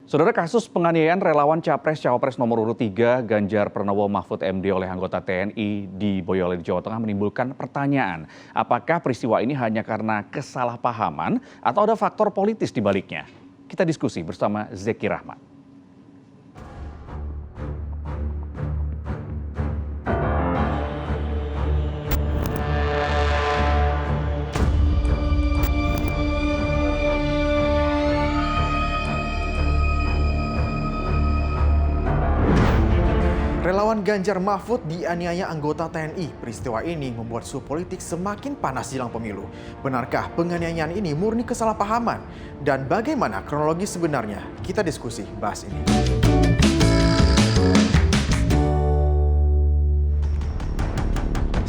Saudara, kasus penganiayaan relawan Capres-Cawapres nomor urut 3 Ganjar Pranowo Mahfud MD oleh anggota TNI di Boyolali, Jawa Tengah menimbulkan pertanyaan. Apakah peristiwa ini hanya karena kesalahpahaman atau ada faktor politis di baliknya? Kita diskusi bersama Zeki Rahmat. Relawan Ganjar Mahfud dianiaya anggota TNI. Peristiwa ini membuat suhu politik semakin panas jelang pemilu. Benarkah penganiayaan ini murni kesalahpahaman? Dan bagaimana kronologi sebenarnya? Kita diskusi bahas ini.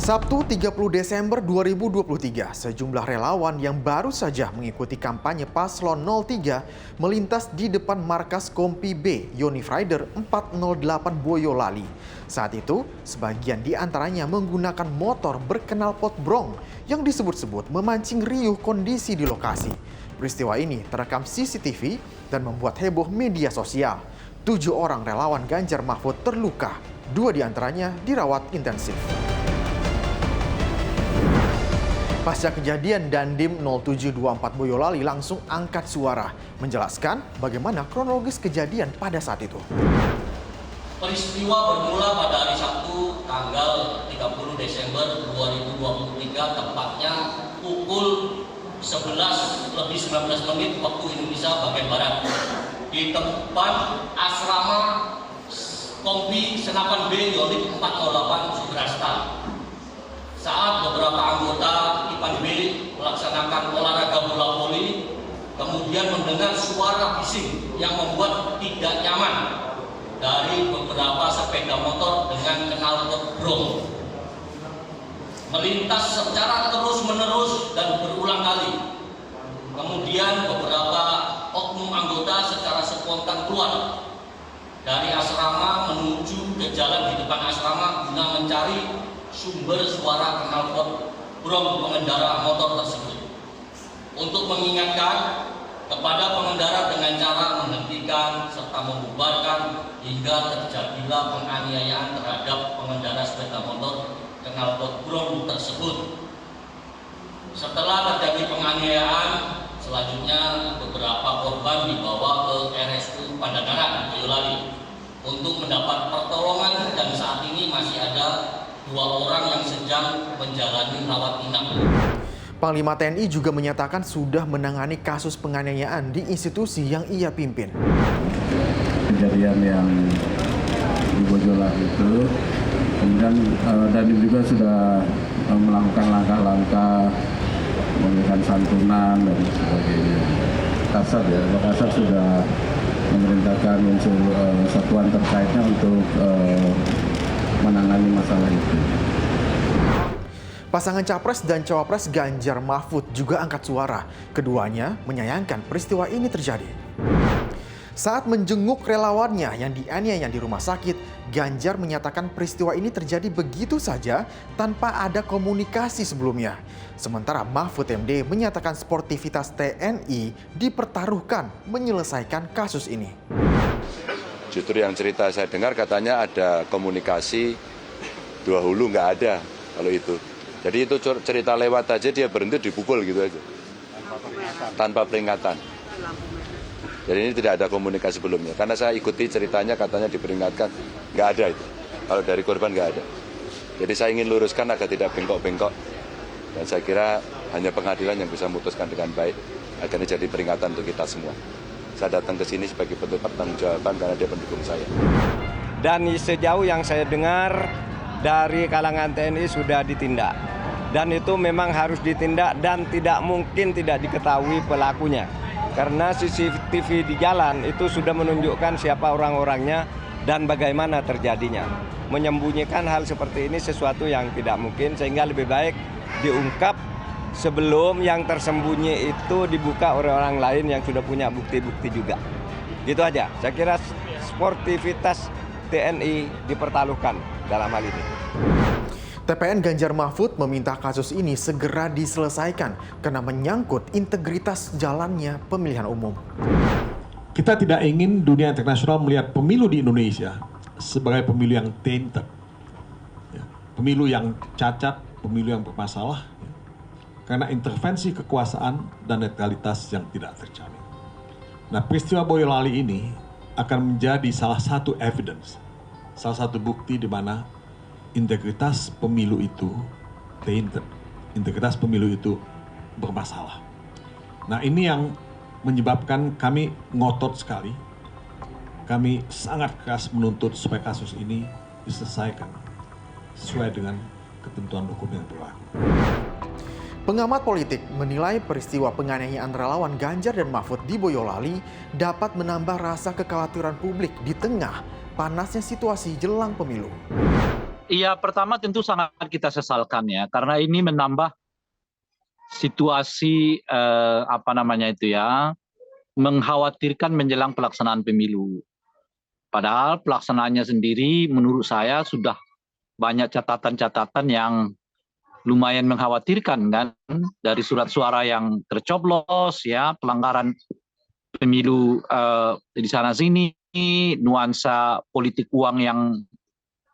Sabtu 30 Desember 2023, sejumlah relawan yang baru saja mengikuti kampanye Paslon 03 melintas di depan markas Kompi B Yonif Rider 408 Boyolali. Saat itu, sebagian di antaranya menggunakan motor berknalpot brong yang disebut-sebut memancing riuh kondisi di lokasi. Peristiwa ini terekam CCTV dan membuat heboh media sosial. 7 orang relawan Ganjar Mahfud terluka, 2 di antaranya dirawat intensif. Pasca kejadian, Dandim 0724 Boyolali langsung angkat suara menjelaskan bagaimana kronologis kejadian pada saat itu. Peristiwa bermula pada hari Sabtu tanggal 30 Desember 2023 tepatnya pukul 11:19 waktu Indonesia bagian Barat di tempat asrama Kompi Senapan B Yonif 408 Subrasta. Saat beberapa anggota IPAN B melaksanakan olahraga bola voli, kemudian mendengar suara bising yang membuat tidak nyaman dari beberapa sepeda motor dengan knalpot brong. Melintas secara terus-menerus dan berulang kali. Kemudian beberapa oknum anggota secara spontan keluar dari asrama menuju ke jalan di depan asrama guna mencari sumber suara knalpot brong pengendara motor tersebut. Untuk mengingatkan kepada pengendara dengan cara menghentikan serta membubarkan hingga terjadilah penganiayaan terhadap pengendara sepeda motor knalpot brong tersebut. Setelah terjadi penganiayaan, selanjutnya beberapa korban dibawa ke RSU Pandanaran, Boyolali untuk mendapat pertolongan dan saat ini masih ada 2 orang yang sedang menjalani rawat inap. Panglima TNI juga menyatakan sudah menangani kasus penganiayaan di institusi yang ia pimpin. Kejadian yang di Boyolali itu, kemudian Dandim juga sudah melakukan langkah-langkah memberikan santunan dan sebagainya. Kasat ya, Kasat sudah memerintahkan unsur satuan terkaitnya untuk menangani masalah itu. Pasangan Capres dan Cawapres Ganjar Mahfud juga angkat suara. Keduanya menyayangkan peristiwa ini terjadi. Saat menjenguk relawannya yang dianiaya di rumah sakit, Ganjar menyatakan peristiwa ini terjadi begitu saja tanpa ada komunikasi sebelumnya. Sementara Mahfud MD menyatakan sportivitas TNI dipertaruhkan menyelesaikan kasus ini. Justru yang cerita saya dengar katanya ada komunikasi 2 hulu, nggak ada kalau itu. Jadi itu cerita lewat aja, dia berhenti dipukul gitu aja. Tanpa peringatan. Jadi ini tidak ada komunikasi sebelumnya. Karena saya ikuti ceritanya katanya diperingatkan, nggak ada itu. Kalau dari korban nggak ada. Jadi saya ingin luruskan agar tidak bengkok-bengkok. Dan saya kira hanya pengadilan yang bisa memutuskan dengan baik agar ini jadi peringatan untuk kita semua. Saya datang ke sini sebagai bentuk pertanggungjawaban karena dia pendukung saya. Dan sejauh yang saya dengar dari kalangan TNI sudah ditindak. Dan itu memang harus ditindak dan tidak mungkin tidak diketahui pelakunya. Karena CCTV di jalan itu sudah menunjukkan siapa orang-orangnya dan bagaimana terjadinya. Menyembunyikan hal seperti ini sesuatu yang tidak mungkin, sehingga lebih baik diungkap sebelum yang tersembunyi itu dibuka oleh orang lain yang sudah punya bukti-bukti juga. Gitu aja. Saya kira sportivitas TNI dipertaruhkan dalam hal ini. TPN Ganjar Mahfud meminta kasus ini segera diselesaikan karena menyangkut integritas jalannya pemilihan umum. Kita tidak ingin dunia internasional melihat pemilu di Indonesia sebagai pemilu yang tainted, ya, pemilu yang cacat, pemilu yang bermasalah, ya, karena intervensi kekuasaan dan netralitas yang tidak terjamin. Nah, peristiwa Boyolali ini akan menjadi salah satu evidence, salah satu bukti di mana integritas pemilu itu tainted, integritas pemilu itu bermasalah. Nah, ini yang menyebabkan kami ngotot sekali, kami sangat keras menuntut supaya kasus ini diselesaikan sesuai dengan ketentuan hukum yang berlaku. Pengamat politik menilai peristiwa penganiayaan relawan Ganjar dan Mahfud di Boyolali dapat menambah rasa kekhawatiran publik di tengah panasnya situasi jelang pemilu. Iya, pertama tentu sangat kita sesalkan ya, karena ini menambah situasi mengkhawatirkan menjelang pelaksanaan pemilu. Padahal pelaksanaannya sendiri menurut saya sudah banyak catatan-catatan yang lumayan mengkhawatirkan kan, dari surat suara yang tercoblos ya, pelanggaran pemilu di sana sini, nuansa politik uang yang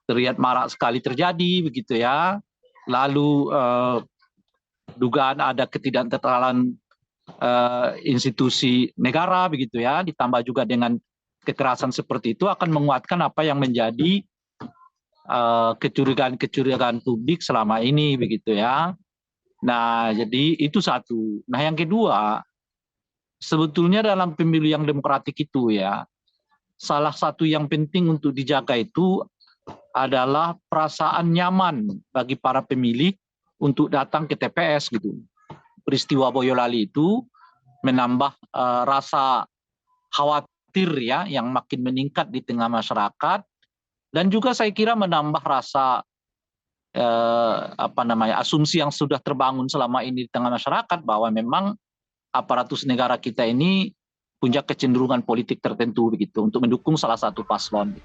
terlihat marak sekali terjadi begitu ya. Lalu dugaan ada ketidaknetralan institusi negara begitu ya, ditambah juga dengan kekerasan seperti itu akan menguatkan apa yang menjadi kecurigaan publik selama ini begitu ya. Nah, jadi itu satu. Nah, yang kedua, sebetulnya dalam pemilu yang demokratik itu ya, salah satu yang penting untuk dijaga itu adalah perasaan nyaman bagi para pemilih untuk datang ke TPS gitu. Peristiwa Boyolali itu menambah rasa khawatir ya yang makin meningkat di tengah masyarakat, dan juga saya kira menambah rasa asumsi yang sudah terbangun selama ini di tengah masyarakat bahwa memang aparatus negara kita ini punya kecenderungan politik tertentu begitu untuk mendukung salah satu paslon.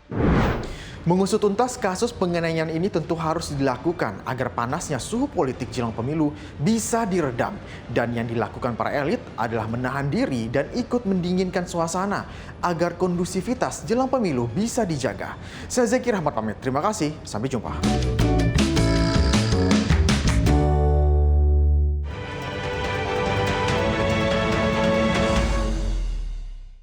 Mengusut tuntas kasus penganiayaan ini tentu harus dilakukan agar panasnya suhu politik jelang pemilu bisa diredam. Dan yang dilakukan para elit adalah menahan diri dan ikut mendinginkan suasana agar kondusivitas jelang pemilu bisa dijaga. Saya Zaki Rahmat pamit, terima kasih, sampai jumpa.